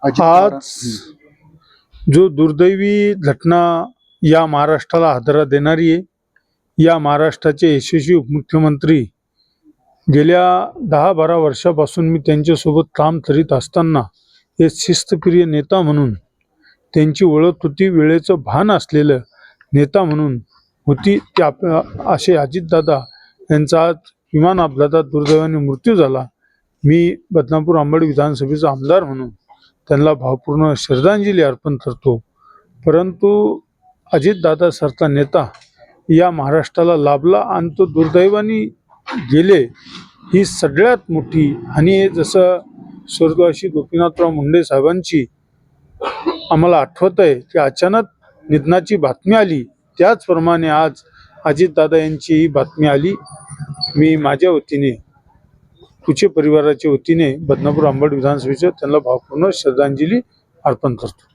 आज जो दुर्दैवी घटना या महाराष्ट्राला हादरा देणारी आहे, या महाराष्ट्राचे यशस्वी उपमुख्यमंत्री गेल्या 10-12 वर्षापासून मी त्यांच्यासोबत काम करीत असताना एक शिस्तप्रिय नेता म्हणून त्यांची ओळख होती, वेळेचं भान असलेलं नेता म्हणून होती. ते असे अजितदादा यांचा आज विमान अपघातात दुर्दैवाने मृत्यू झाला. मी बदनापूर अंबड विधानसभेचा आमदार म्हणून त्यांना भावपूर्ण श्रद्धांजली अर्पण करतो. परंतु अजितदादा सारखा नेता या महाराष्ट्राला लाभला आणि तो दुर्दैवाने गेले, ही सगळ्यात मोठी हानी आहे. जसं स्वर्गवासी गोपीनाथराव मुंडे साहेबांची आम्हाला आठवत आहे की अचानक निधनाची बातमी आली, त्याचप्रमाणे आज अजितदादा यांची ही बातमी आली. मी माझ्या वतीने, कुचे परिवाराच्या वतीने बदनापूर अंबड विधानसभेच्या त्यांना भावपूर्ण श्रद्धांजली अर्पण करतो.